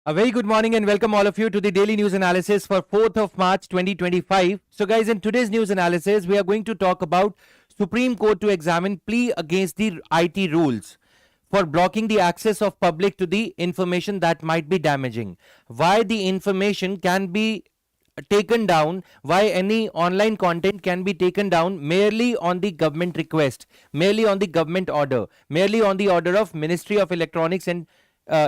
A very good morning and welcome all of you to the daily news analysis for 4th of March 2025. So guys, in today's news analysis, we are going to talk about Supreme Court to examine plea against the IT rules for blocking the access of public to the information that might be damaging. Why the information can be taken down, why any online content can be taken down merely on the government request, merely on the government order, merely on the order of Ministry of Electronics and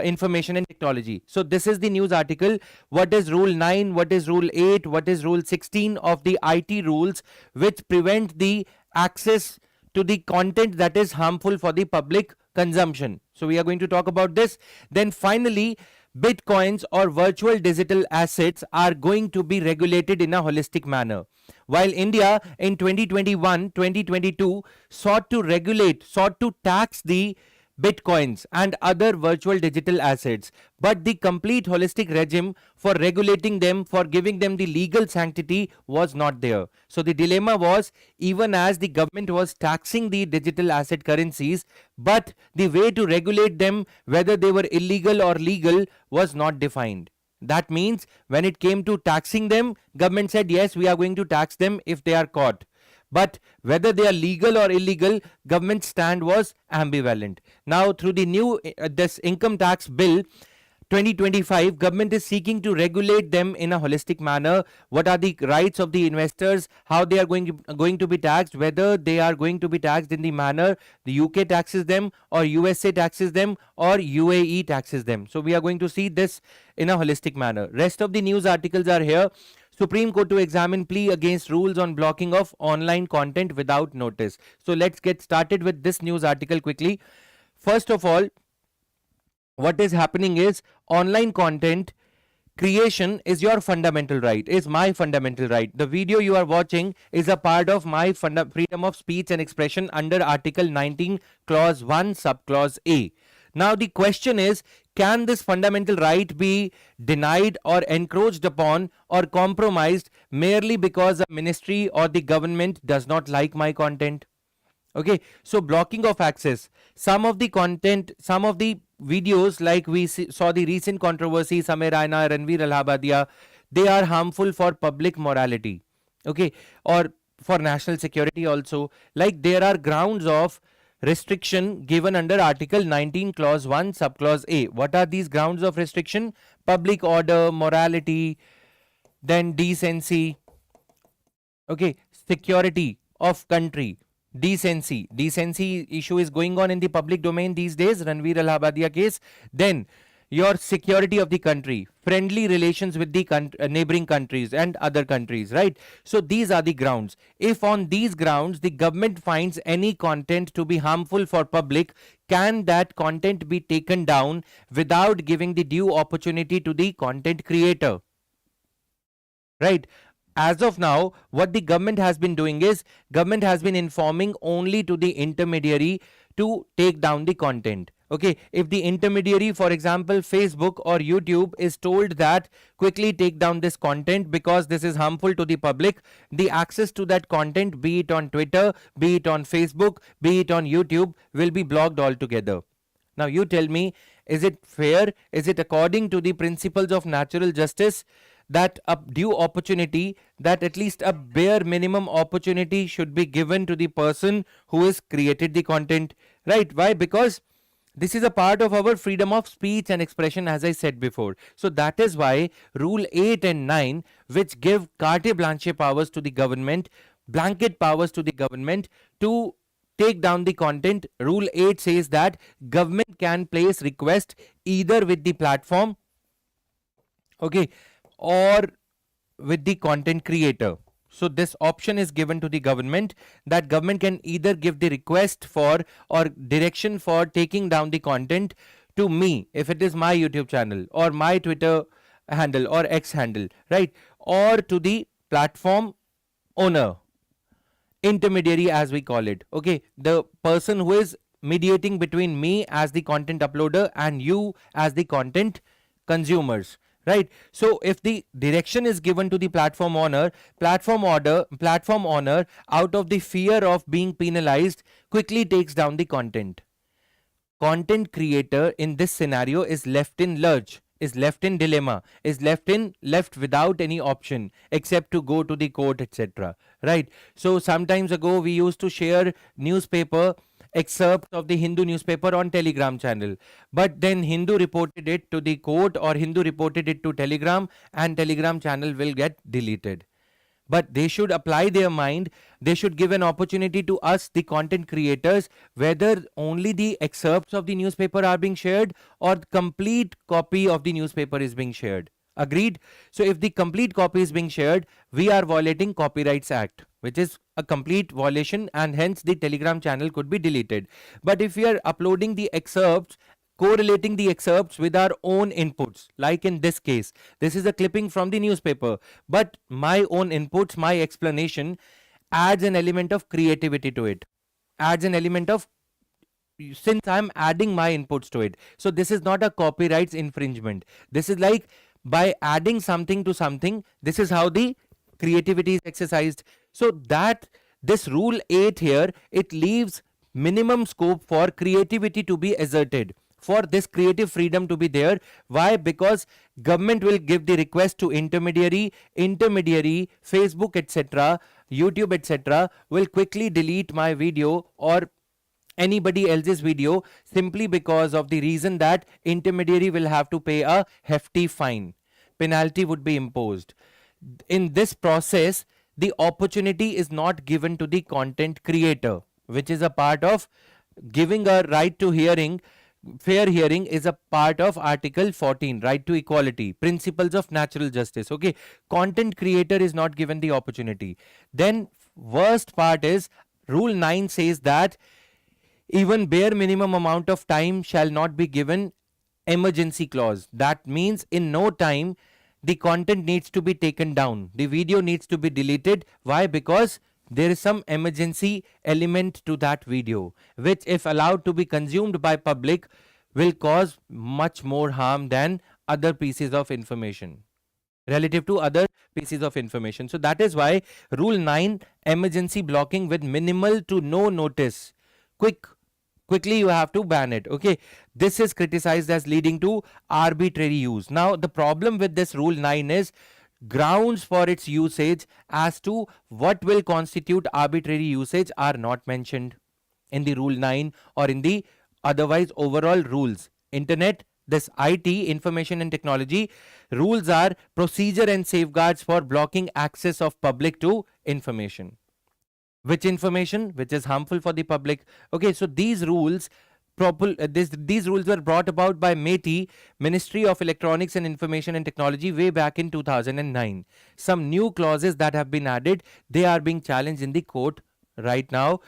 Information and Technology. So this is the news article. What is Rule 9? What is Rule 8? What is Rule 16 of the IT rules which prevent the access to the content that is harmful for the public consumption? So we are going to talk about this. Then finally, Bitcoins or virtual digital assets are going to be regulated in a holistic manner. While India in 2021-2022 sought to tax the Bitcoins and other virtual digital assets, but the complete holistic regime for regulating them, for giving them the legal sanctity was not there. So the dilemma was, even as the government was taxing the digital asset currencies, but the way to regulate them, whether they were illegal or legal, was not defined. That means when it came to taxing them, government said yes, we are going to tax them if they are caught. But whether they are legal or illegal, government's stand was ambivalent. Now, through the new this income tax bill 2025, government is seeking to regulate them in a holistic manner. What are the rights of the investors, how they are going to be taxed, whether they are going to be taxed in the manner the UK taxes them, or USA taxes them, or UAE taxes them. So we are going to see this in a holistic manner. Rest of the news articles are here. Supreme Court to examine plea against rules on blocking of online content without notice. So let's get started with this news article quickly. First of all, what is happening is online content creation is your fundamental right, is my fundamental right. The video you are watching is a part of my freedom of speech and expression under Article 19, Clause 1, Subclause A. Now the question is, can this fundamental right be denied or encroached upon or compromised merely because a ministry or the government does not like my content? Okay, so blocking of access. Some of the content, some of the videos, like we saw the recent controversy, Samir Raina, Ranveer Allahabadia, they are harmful for public morality. Okay, or for national security also. Like there are grounds of restriction given under Article 19, Clause 1, Subclause A. What are these grounds of restriction? Public order, morality, then decency, okay, security of country, decency. Decency issue is going on in the public domain these days, Ranveer Allahabadia case. Then your security of the country, friendly relations with the neighboring countries and other countries, right? So these are the grounds. If on these grounds the government finds any content to be harmful for public, can that content be taken down without giving the due opportunity to the content creator? Right? As of now, what the government has been doing is, government has been informing only to the intermediary to take down the content. Okay, if the intermediary, for example, Facebook or YouTube, is told that quickly take down this content because this is harmful to the public, the access to that content, be it on Twitter, be it on Facebook, be it on YouTube, will be blocked altogether. Now you tell me, is it fair? Is it according to the principles of natural justice that a due opportunity, that at least a bare minimum opportunity should be given to the person who has created the content? Right? Why? Because this is a part of our freedom of speech and expression, as I said before. So that is why Rule 8 and 9, which give carte blanche powers to the government, blanket powers to the government to take down the content. Rule 8 says that government can place request either with the platform, okay, or with the content creator. So this option is given to the government, that government can either give the request for or direction for taking down the content to me, if it is my YouTube channel or my Twitter handle or X handle, right? Or to the platform owner, intermediary as we call it. Okay, the person who is mediating between me as the content uploader and you as the content consumers. Right? So if the direction is given to the platform owner, platform owner, out of the fear of being penalized, quickly takes down the content. Content creator in this scenario is left in lurch, is left in dilemma, is left without any option except to go to the court, etc. Right? So sometimes ago we used to share newspaper excerpts of the Hindu newspaper on Telegram channel, but then Hindu reported it to the court or Hindu reported it to Telegram, and Telegram channel will get deleted. But they should apply their mind. They should give an opportunity to us, the content creators, whether only the excerpts of the newspaper are being shared or the complete copy of the newspaper is being shared. Agreed? So if the complete copy is being shared, we are violating Copyrights Act, which is a complete violation, and hence the Telegram channel could be deleted. But if we are uploading the excerpts, correlating the excerpts with our own inputs, like in this case, this is a clipping from the newspaper, but my own inputs, my explanation adds an element of creativity to it, adds an element of, since I'm adding my inputs to it. So this is not a copyrights infringement. This is like by adding something to something, this is how the creativity is exercised. So that this rule 8 here, it leaves minimum scope for creativity to be asserted, for this creative freedom to be there. Why? Because government will give the request to intermediary, Facebook, etc., YouTube, etc., will quickly delete my video or anybody else's video simply because of the reason that intermediary will have to pay a hefty fine. Penalty would be imposed. In this process, the opportunity is not given to the content creator, which is a part of giving a right to hearing. Fair hearing is a part of Article 14, right to equality, principles of natural justice. Okay, content creator is not given the opportunity. Then worst part is Rule 9 says that even bare minimum amount of time shall not be given. Emergency clause. That means in no time the content needs to be taken down. The video needs to be deleted. Why? Because there is some emergency element to that video, which if allowed to be consumed by public will cause much more harm than other pieces of information, relative to other pieces of information. So that is why Rule 9, emergency blocking with minimal to no notice. Quickly you have to ban it. Okay, this is criticized as leading to arbitrary use. Now the problem with this Rule 9 is grounds for its usage as to what will constitute arbitrary usage are not mentioned in the Rule 9 or in the otherwise overall rules. Internet, this IT, information and technology rules are procedure and safeguards for blocking access of public to information. Which information? Which is harmful for the public. Okay, so these rules these rules were brought about by MeitY, Ministry of Electronics and Information and Technology, way back in 2009. Some new clauses that have been added, they are being challenged in the court right now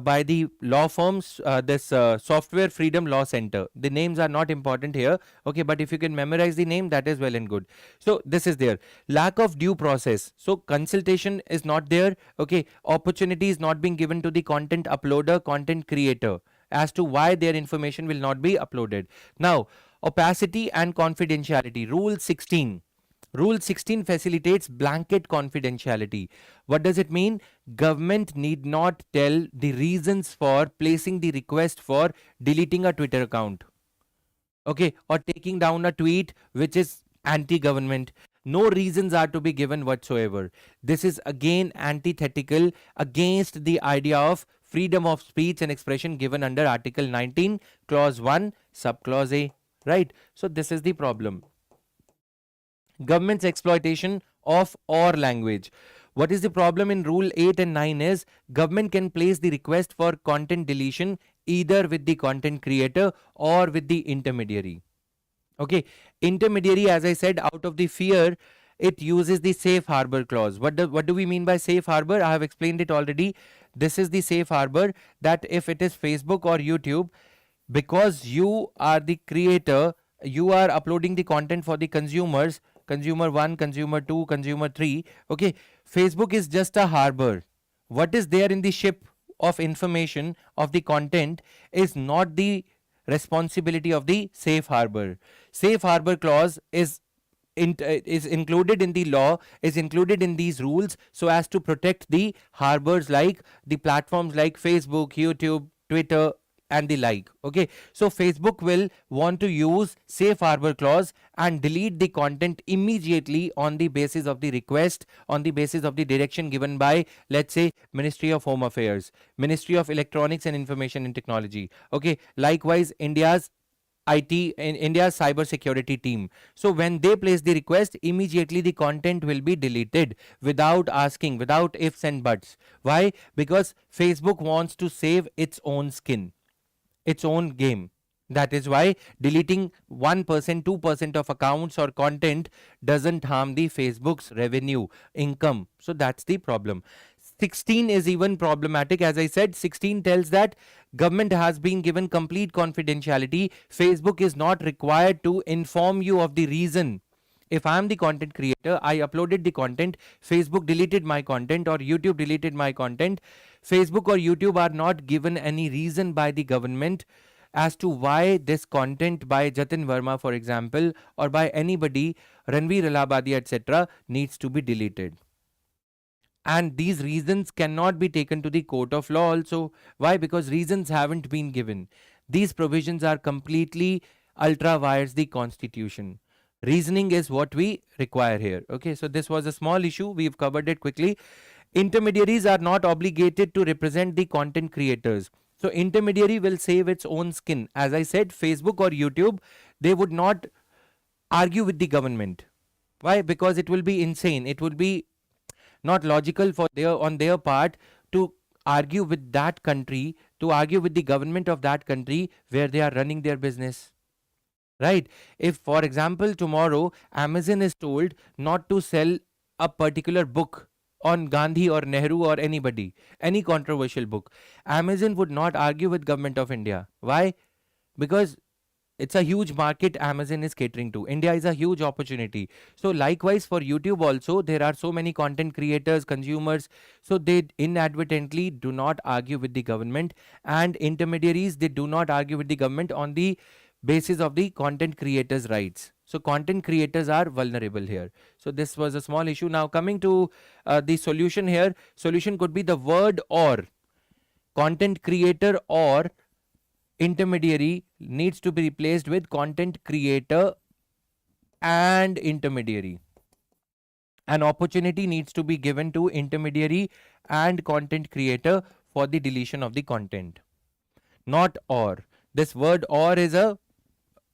by the law firms, Software Freedom Law Center. The names are not important here, okay, but if you can memorize the name, that is well and good. So this is there. Lack of due process. So consultation is not there, okay. Opportunity is not being given to the content uploader, content creator, as to why their information will not be uploaded. Now, opacity and confidentiality. Rule 16. Rule 16 facilitates blanket confidentiality. What does it mean? Government need not tell the reasons for placing the request for deleting a Twitter account, okay, or taking down a tweet which is anti-government. No reasons are to be given whatsoever. This is again antithetical against the idea of freedom of speech and expression given under Article 19, Clause 1, Subclause A. Right? So this is the problem. Government's exploitation of or language. What is the problem in Rule 8 and 9 is government can place the request for content deletion either with the content creator or with the intermediary. Okay, intermediary, as I said, out of the fear, it uses the safe harbor clause. What do we mean by safe harbor? I have explained it already. This is the safe harbor, that if it is Facebook or YouTube, because you are the creator, you are uploading the content for the consumers, consumer 1, consumer 2, consumer 3. Okay, Facebook is just a harbor. What is there in the ship of information of the content is not the responsibility of the safe harbor. Safe harbor clause is included in the law, is included in these rules so as to protect the harbors, like the platforms like Facebook, YouTube, Twitter, and the like. Okay, so Facebook will want to use safe harbor clause and delete the content immediately on the basis of the request, on the basis of the direction given by, let's say, Ministry of Home Affairs, Ministry of Electronics and Information and Technology. Okay, likewise India's IT in India's cyber security team. So when they place the request, immediately the content will be deleted without asking, without ifs and buts. Why? Because Facebook wants to save its own skin, its own game. That is why deleting 1%, 2% of accounts or content doesn't harm the Facebook's revenue, income. So that's the problem. 16 is even problematic. As I said, 16 tells that government has been given complete confidentiality. Facebook is not required to inform you of the reason. If I am the content creator, I uploaded the content, Facebook deleted my content or YouTube deleted my content, Facebook or YouTube are not given any reason by the government as to why this content by Jatin Verma, for example, or by anybody, Ranveer Allahabadi, etc., needs to be deleted. And these reasons cannot be taken to the court of law also. Why? Because reasons haven't been given. These provisions are completely ultra vires the constitution. Reasoning is what we require here. Okay, so this was a small issue. We've covered it quickly. Intermediaries are not obligated to represent the content creators. So intermediary will save its own skin. As I said, Facebook or YouTube, they would not argue with the government. Why? Because it will be insane. It would be not logical for on their part to argue with that country, to argue with the government of that country where they are running their business. Right? If, for example, tomorrow Amazon is told not to sell a particular book on Gandhi or Nehru or anybody, any controversial book, Amazon would not argue with government of India. Why? Because it's a huge market Amazon is catering to. India is a huge opportunity. So likewise for YouTube also, there are so many content creators, consumers. So they inadvertently do not argue with the government, and intermediaries, they do not argue with the government on the basis of the content creators' rights. So content creators are vulnerable here. So this was a small issue. Now coming to the solution here, solution could be the word or. Content creator or intermediary needs to be replaced with content creator and intermediary. An opportunity needs to be given to intermediary and content creator for the deletion of the content. Not or. This word or is a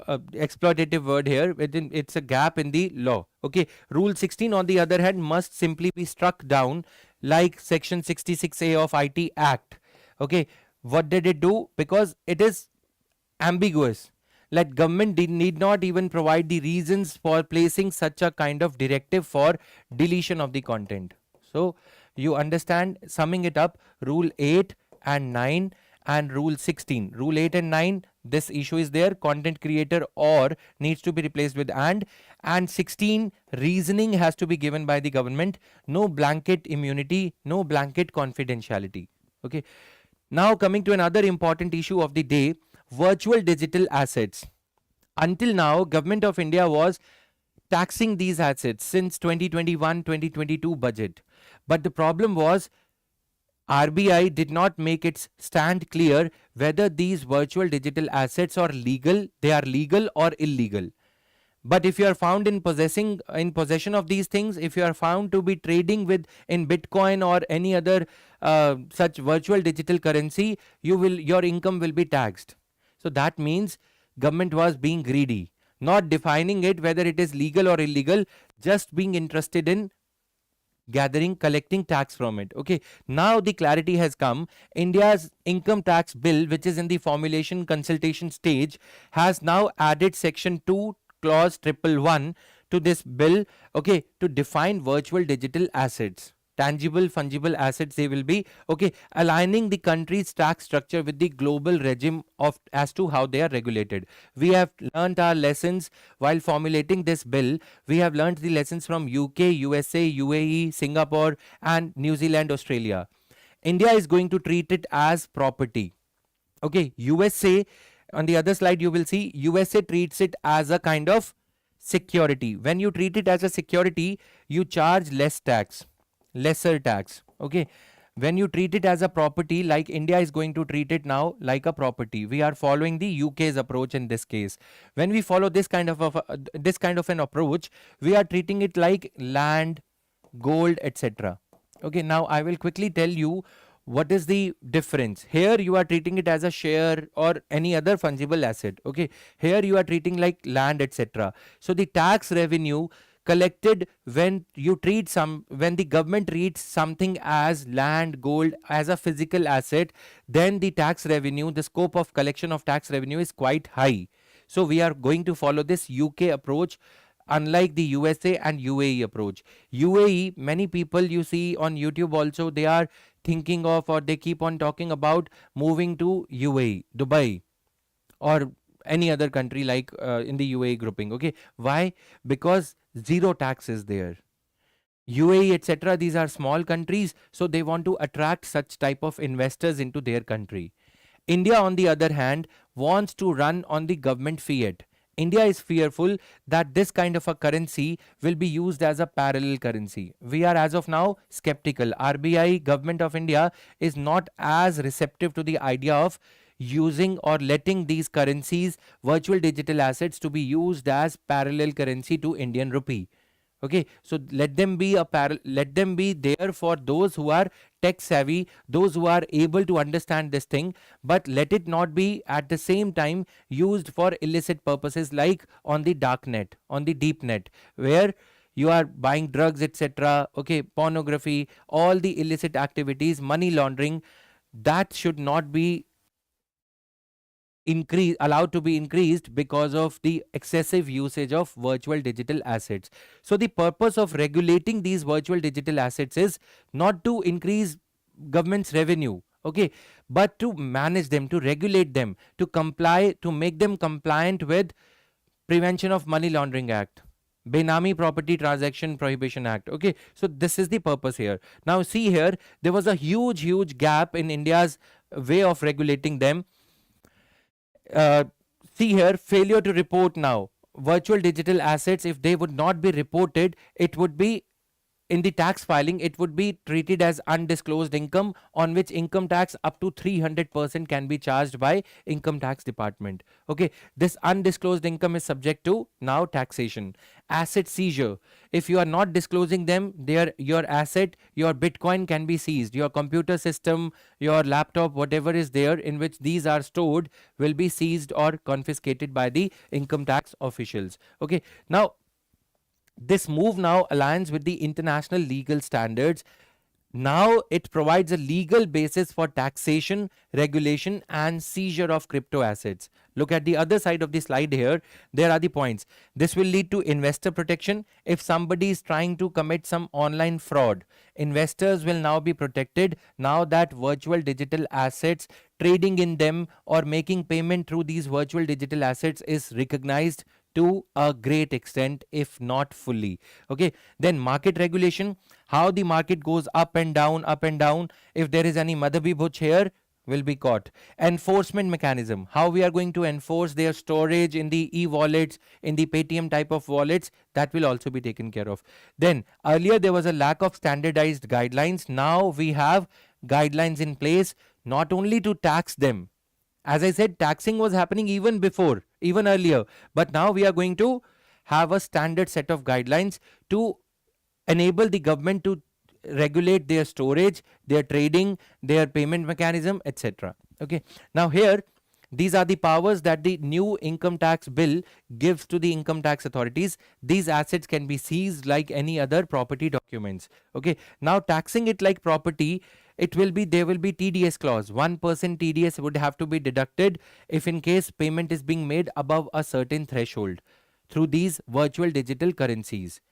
exploitative word here. It's a gap in the law. Okay. Rule 16 on the other hand must simply be struck down like section 66A of IT Act. Okay. What did it do? Because it is ambiguous. Like government need not even provide the reasons for placing such a kind of directive for deletion of the content. So you understand, summing it up, rule 8 and 9 and rule 16. Rule 8 and 9, this issue is there. Content creator or needs to be replaced with and 16, reasoning has to be given by the government. No blanket immunity, no blanket confidentiality. Okay. Now coming to another important issue of the day, virtual digital assets. Until now, Government of India was taxing these assets since 2021-2022 budget. But the problem was RBI did not make its stand clear whether these virtual digital assets are legal, they are legal or illegal. But if you are found in possession of these things, if you are found to be trading with in Bitcoin or any other such virtual digital currency, your income will be taxed. So that means government was being greedy, not defining it whether it is legal or illegal, just being interested in collecting tax from it. Okay, now the clarity has come. India's income tax bill, which is in the formulation consultation stage, has now added section 2 clause 111 to this bill, okay, to define virtual digital assets. Tangible, fungible assets they will be, okay, aligning the country's tax structure with the global regime of as to how they are regulated. We have learnt our lessons while formulating this bill. We have learnt the lessons from UK, USA, UAE, Singapore and New Zealand, Australia. India is going to treat it as property. Okay, USA, on the other slide you will see USA treats it as a kind of security. When you treat it as a security, you charge lesser tax. Okay, when you treat it as a property, like India is going to treat it now like a property. We are following the UK's approach in this case. When we follow this kind of an approach, we are treating it like land, gold, etc. Okay, now I will quickly tell you what is the difference. Here you are treating it as a share or any other fungible asset. Okay, here you are treating like land, etc. So the tax revenue collected when the government treats something as land, gold, as a physical asset, then the tax revenue, the scope of collection of tax revenue is quite high. So we are going to follow this UK approach, unlike the USA and UAE approach. UAE, many people you see on YouTube also, they are thinking of, or they keep on talking about moving to UAE, Dubai, or any other country like in the UAE grouping. Okay, why? Because zero tax is there. UAE, etc., these are small countries, so they want to attract such type of investors into their country. India, on the other hand, wants to run on the government fiat. India is fearful that this kind of a currency will be used as a parallel currency. We are as of now skeptical. RBI, Government of India, is not as receptive to the idea of using or letting these currencies, virtual digital assets, to be used as parallel currency to Indian rupee. Okay, so let them be there for those who are tech savvy, those who are able to understand this thing, but let it not be at the same time used for illicit purposes, like on the dark net, on the deep net, where you are buying drugs, etc. Okay, pornography, all the illicit activities, money laundering, that should not be allowed to be increased because of the excessive usage of virtual digital assets. So the purpose of regulating these virtual digital assets is not to increase government's revenue, okay, but to manage them, to regulate them, to make them compliant with Prevention of Money Laundering Act, Benami Property Transaction Prohibition Act. Okay, so this is the purpose here. Now see here, there was a huge gap in India's way of regulating them. See here, failure to report now. Virtual digital assets, if they would not be reported, it would be in the tax filing, it would be treated as undisclosed income, on which income tax up to 300% can be charged by income tax department. Okay, this undisclosed income is subject to now taxation. Asset seizure, if you are not disclosing them, your asset, your Bitcoin can be seized. Your computer system, your laptop, whatever is there in which these are stored, will be seized or confiscated by the income tax officials. Okay, now this move now aligns with the international legal standards. Now it provides a legal basis for taxation, regulation, and seizure of crypto assets. Look at the other side of the slide here. There are the points. This will lead to investor protection. If somebody is trying to commit some online fraud, investors will now be protected now that virtual digital assets, trading in them or making payment through these virtual digital assets is recognized to a great extent, if not fully. Okay, then market regulation, how the market goes up and down. If there is any madhabi bhuch here, will be caught. Enforcement mechanism, how we are going to enforce their storage in the e-wallets, in the Paytm type of wallets, that will also be taken care of. Then earlier there was a lack of standardized guidelines. Now we have guidelines in place, not only to tax them. As I said, taxing was happening even before, even earlier, but now we are going to have a standard set of guidelines to enable the government to regulate their storage, their trading, their payment mechanism, etc. Okay, now here, these are the powers that the new income tax bill gives to the income tax authorities. These assets can be seized like any other property documents. Okay, now taxing it like property, there will be TDS clause. 1% TDS would have to be deducted if in case payment is being made above a certain threshold through these virtual digital currencies,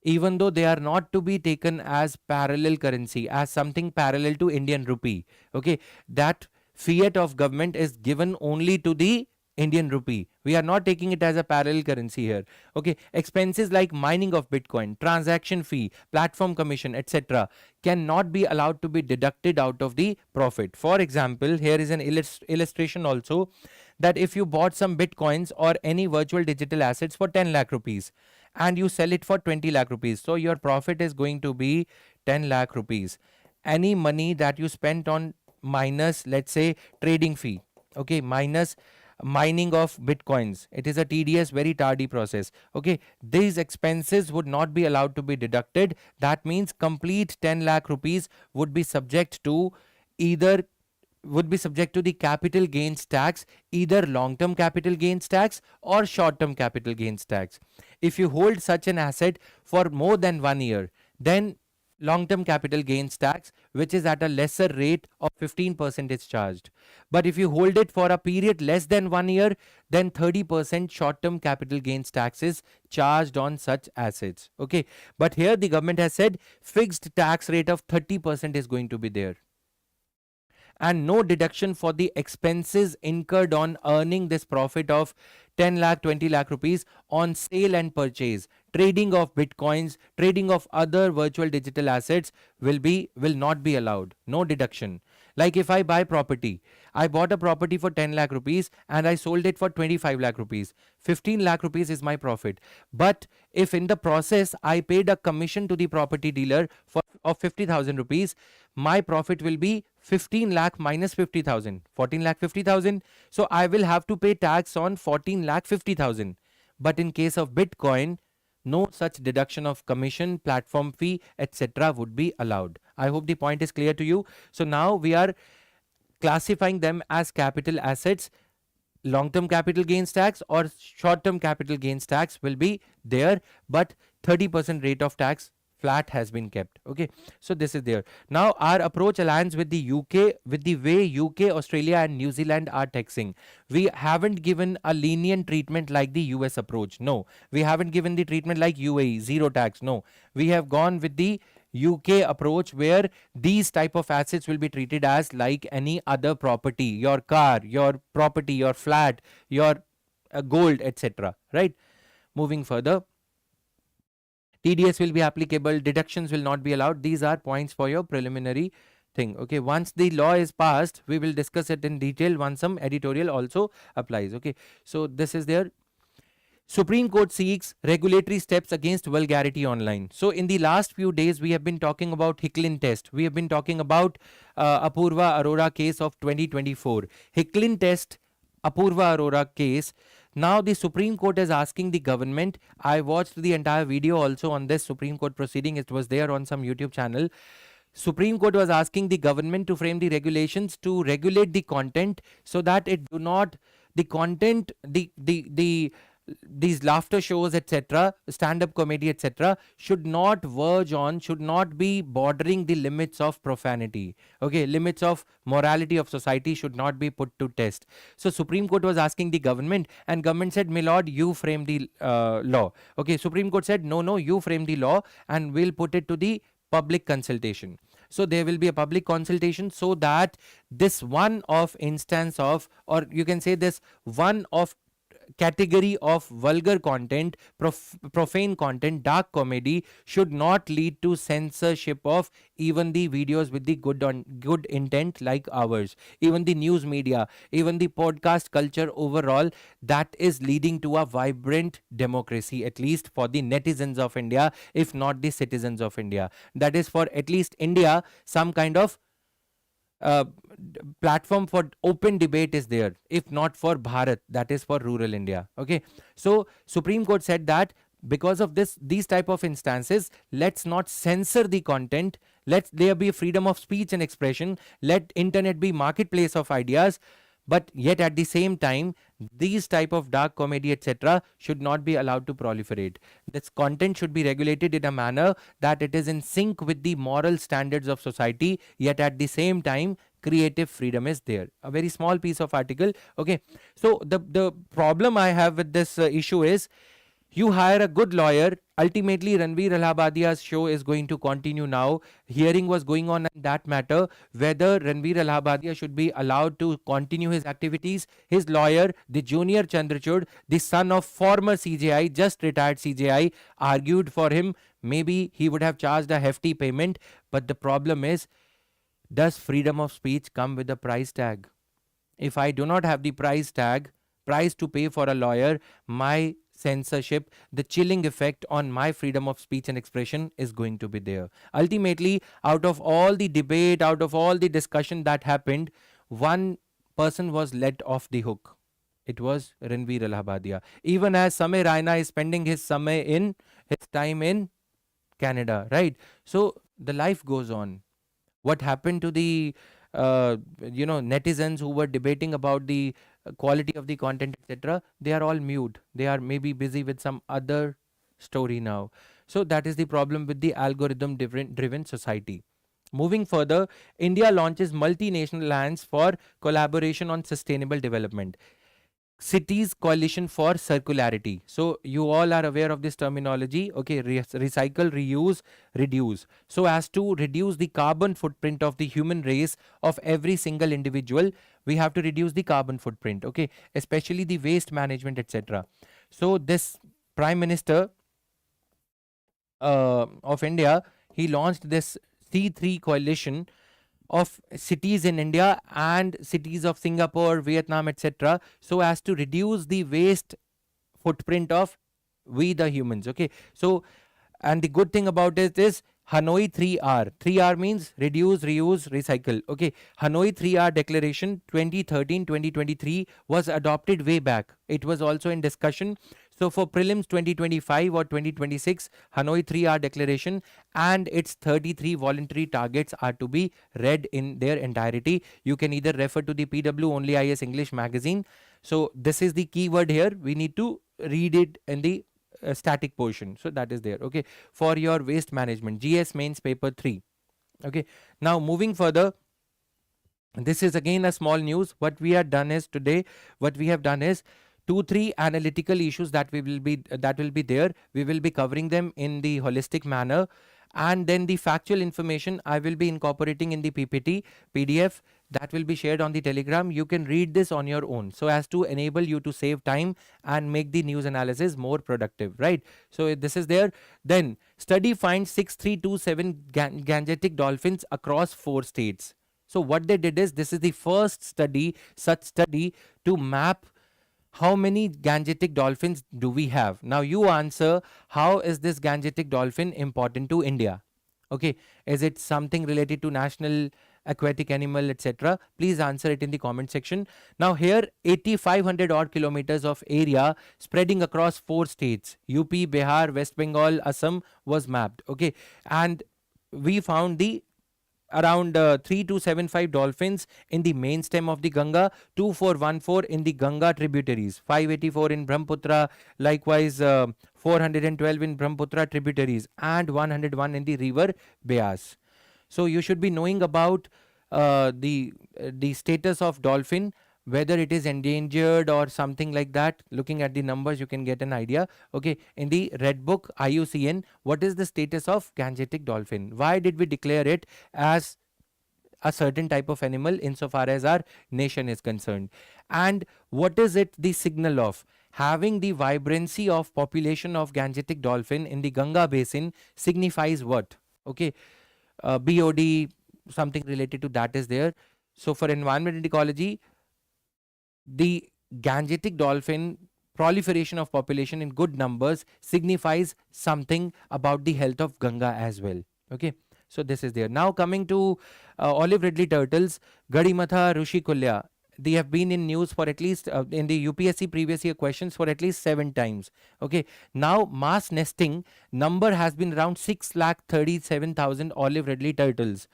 even though they are not to be taken as parallel currency, as something parallel to Indian rupee. Okay, that fiat of government is given only to the Indian rupee. We are not taking it as a parallel currency here. Okay, expenses like mining of Bitcoin, transaction fee, platform commission, etc. cannot be allowed to be deducted out of the profit. For example, here is an illustration also, that if you bought some Bitcoins or any virtual digital assets for 10 lakh rupees and you sell it for 20 lakh rupees, so your profit is going to be 10 lakh rupees. any money that you spent on minus, let's say, trading fee, okay, minus mining of bitcoins. It is a tedious, very tardy process. Okay, these expenses would not be allowed to be deducted. That means complete 10 lakh rupees would be subject to either the capital gains tax, either long term capital gains tax or short term capital gains tax. If you hold such an asset for more than 1 year, then long term capital gains tax, which is at a lesser rate of 15%, is charged. But if you hold it for a period less than 1 year, then 30% short term capital gains tax is charged on such assets. Okay, but here the government has said fixed tax rate of 30% is going to be there, and no deduction for the expenses incurred on earning this profit of 10 lakh, 20 lakh rupees on sale and purchase, trading of bitcoins, trading of other virtual digital assets will not be allowed. No deduction. Like if I buy property, I bought a property for 10 lakh rupees and I sold it for 25 lakh rupees. 15 lakh rupees is my profit. But if in the process I paid a commission to the property dealer of 50,000 rupees, my profit will be 15 lakh minus 50,000, 14 lakh 50,000. So I will have to pay tax on 14 lakh 50,000. But in case of Bitcoin, no such deduction of commission, platform fee, etc. would be allowed. I hope the point is clear to you. So now we are classifying them as capital assets. Long-term capital gains tax or short-term capital gains tax will be there, but 30% rate of tax flat has been kept. Okay, so this is there. Now our approach aligns with the UK, with the way UK, Australia and New Zealand are taxing. We haven't given a lenient treatment like the US approach. No, we haven't given the treatment like UAE, zero tax. No, we have gone with the UK approach, where these type of assets will be treated as like any other property, your car, your property, your flat, your gold, etc. Right? Moving further, TDS will be applicable, deductions will not be allowed. These are points for your preliminary thing. Okay, once the law is passed, we will discuss it in detail once some editorial also applies. Okay, so this is there. Supreme Court seeks regulatory steps against vulgarity online. So in the last few days, we have been talking about Hicklin test. We have been talking about Apurva Arora case of 2024. Hicklin test, Apurva Arora case. Now the Supreme Court is asking the government. I watched the entire video also on this Supreme Court proceeding. It was there on some YouTube channel. Supreme Court was asking the government to frame the regulations to regulate the content so that it do not, the content, these laughter shows, etc., stand-up comedy, etc., should not verge on, should not be bordering the limits of profanity. Okay, limits of morality of society should not be put to test. So Supreme Court was asking the government, and government said, "My lord, you frame the law." Okay, Supreme Court said, "No, you frame the law, and we'll put it to the public consultation." So there will be a public consultation so that this one of instance of, or you can say this one of category of vulgar content, profane content, dark comedy should not lead to censorship of even the videos with the good intent like ours, even the news media, even the podcast culture overall, that is leading to a vibrant democracy, at least for the netizens of India, if not the citizens of India. That is for at least India, some kind of platform for open debate is there, if not for Bharat, that is for rural India. Okay, so Supreme Court said that because of these type of instances, let's not censor the content, let there be freedom of speech and expression, let internet be marketplace of ideas, but yet at the same time these type of dark comedy, etc., should not be allowed to proliferate. This content should be regulated in a manner that it is in sync with the moral standards of society, yet at the same time creative freedom is there. A very small piece of article. Okay, so the problem I have with this issue is, you hire a good lawyer. Ultimately, Ranveer Allahabadia's show is going to continue now. Hearing was going on in that matter, whether Ranveer Allahabadia should be allowed to continue his activities. His lawyer, the junior Chandrachud, the son of former CJI, just retired CJI, argued for him. Maybe he would have charged a hefty payment. But the problem is, does freedom of speech come with a price tag? If I do not have the price to pay for a lawyer, my censorship, the chilling effect on my freedom of speech and expression is going to be there. Ultimately, out of all the debate, out of all the discussion that happened, one person was let off the hook. It was Ranveer Allahabadia. Even as Samay Raina is spending his time in Canada, right? So the life goes on. What happened to the netizens who were debating about the quality of the content, etc.? They are all mute. They are maybe busy with some other story now. So that is the problem with the algorithm driven society. Moving further, India launches multinational alliance for collaboration on sustainable development. Cities Coalition for Circularity. So you all are aware of this terminology. Okay, recycle, reuse, reduce. So as to reduce the carbon footprint of the human race of every single individual, we have to reduce the carbon footprint. Okay, especially the waste management, etc. So this Prime Minister of India, he launched this C3 coalition of cities in India and cities of Singapore, Vietnam, etc., so as to reduce the waste footprint of we the humans. Okay, so and the good thing about it is Hanoi 3R. 3R means reduce, reuse, recycle. Okay, Hanoi 3R declaration 2013-2023 was adopted way back. It was also in discussion. So for prelims 2025 or 2026, Hanoi 3R declaration and its 33 voluntary targets are to be read in their entirety. You can either refer to the PW Only IS English magazine. So this is the keyword here. We need to read it in the static portion. So that is there. Okay, for your waste management, GS mains paper 3. Okay, now moving further, this is again a small news. What we have done is today, what we have done is 2-3 analytical issues that will be there. We will be covering them in the holistic manner, and then the factual information I will be incorporating in the PPT PDF that will be shared on the Telegram. You can read this on your own so as to enable you to save time and make the news analysis more productive, right? So this is there. Then study finds 6327 gangetic dolphins across 4 states. So what they did is, this is the first such study to map how many gangetic dolphins do we have. Now you answer, how is this gangetic dolphin important to India? Okay, is it something related to national aquatic animal, etc.? Please answer it in the comment section. Now here 8500 odd kilometers of area spreading across 4 states, UP, Bihar, West Bengal, Assam was mapped. Okay, and we found the around 3275 dolphins in the main stem of the Ganga, 2414 in the Ganga tributaries, 584 in Brahmaputra, likewise 412 in Brahmaputra tributaries, and 101 in the river Beas. So you should be knowing about the status of dolphin, whether it is endangered or something like that. Looking at the numbers, you can get an idea. Okay, in the Red Book IUCN, what is the status of gangetic dolphin? Why did we declare it as a certain type of animal insofar as our nation is concerned? And what is it the signal of? Having the vibrancy of population of gangetic dolphin in the Ganga basin signifies what? Okay, BOD, something related to that is there. So for environment and ecology, the gangetic dolphin proliferation of population in good numbers signifies something about the health of Ganga as well. Okay, so this is there. Now coming to olive Ridley turtles, Gadimatha Rushikulya. They have been in news for at least in the UPSC previous year questions for at least 7 times. Okay, now mass nesting number has been around 6,37,000 olive Ridley turtles.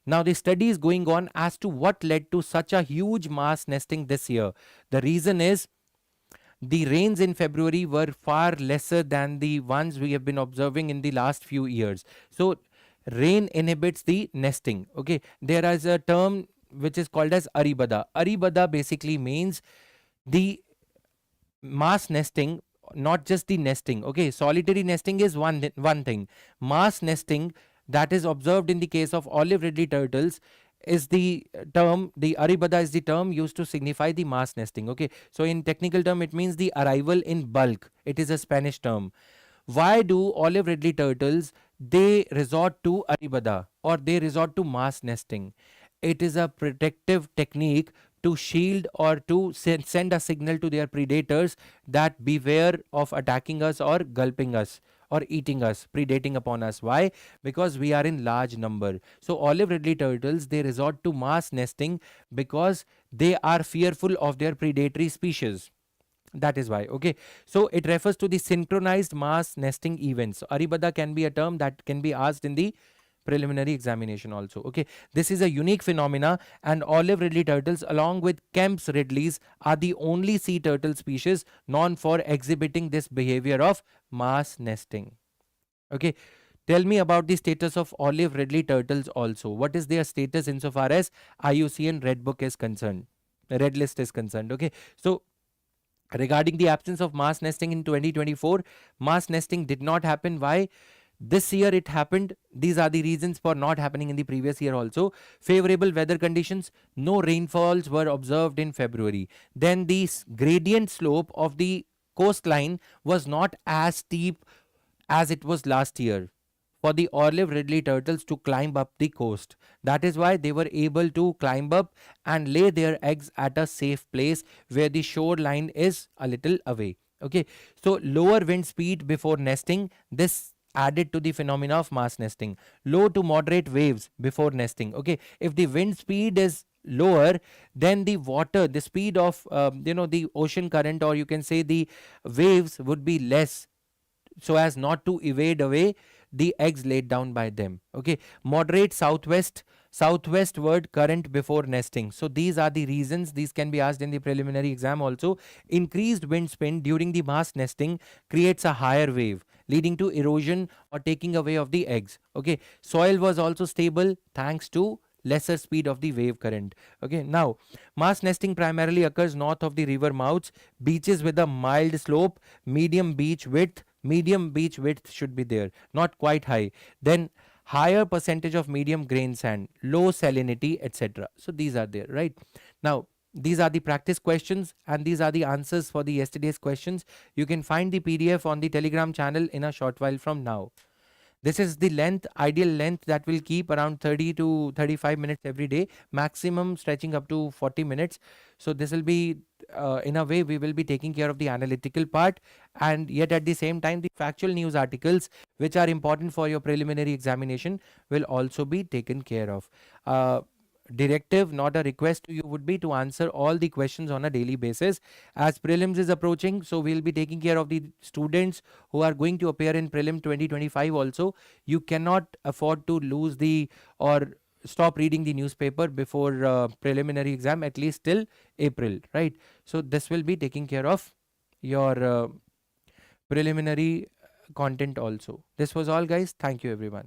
Now the study is going on as to what led to such a huge mass nesting this year. The reason is the rains in February were far lesser than the ones we have been observing in the last few years. So rain inhibits the nesting. Okay, there is a term which is called as aribada. Aribada basically means the mass nesting, not just the nesting. Okay, solitary nesting is one thing. Mass nesting that is observed in the case of olive Ridley turtles is the term, the aribada is the term used to signify the mass nesting. Okay, so in technical term it means the arrival in bulk. It is a Spanish term. Why do olive Ridley turtles they resort to aribada or they resort to mass nesting? It is a protective technique to shield or to send a signal to their predators that beware of attacking us or gulping us or eating us, predating upon us. Why? Because we are in large number. So olive ridley turtles, they resort to mass nesting because they are fearful of their predatory species. That is why. Okay, so it refers to the synchronized mass nesting events. Aribada can be a term that can be asked in the preliminary examination also. Okay, this is a unique phenomena, and olive ridley turtles along with Kemp's ridleys are the only sea turtle species known for exhibiting this behavior of mass nesting. Okay, tell me about the status of olive ridley turtles also. What is their status insofar as IUCN Red Book is concerned, Red List is concerned? Okay, so regarding the absence of mass nesting in 2024, mass nesting did not happen. Why? This year it happened. These are the reasons for not happening in the previous year also. Favorable weather conditions, no rainfalls were observed in February. Then the gradient slope of the coastline was not as steep as it was last year for the olive ridley turtles to climb up the coast. That is why they were able to climb up and lay their eggs at a safe place where the shoreline is a little away. Okay, so lower wind speed before nesting, this added to the phenomena of mass nesting. Low to moderate waves before nesting. Okay, if the wind speed is lower, then the water, the speed of the ocean current, or you can say the waves, would be less, so as not to evade away the eggs laid down by them. Okay, moderate southwestward current before nesting. So these are the reasons. These can be asked in the preliminary exam also. Increased wind spin during the mass nesting creates a higher wave, leading to erosion or taking away of the eggs. Okay, soil was also stable thanks to lesser speed of the wave current. Okay, now mass nesting primarily occurs north of the river mouths, beaches with a mild slope, medium beach width should be there, not quite high. Then higher percentage of medium grain sand, low salinity, etc. So these are there, right? Now these are the practice questions and these are the answers for the yesterday's questions. You can find the PDF on the Telegram channel in a short while from now. This is the length, ideal length, that will keep around 30 to 35 minutes every day, maximum stretching up to 40 minutes. So this will be, in a way, we will be taking care of the analytical part, and yet at the same time, the factual news articles, which are important for your preliminary examination, will also be taken care of. Directive, not a request to you, would be to answer all the questions on a daily basis as prelims is approaching. So we'll be taking care of the students who are going to appear in prelim 2025 also. You cannot afford to lose the or stop reading the newspaper before preliminary exam, at least till April, right? So this will be taking care of your preliminary content also. This was all, guys. Thank you, everyone.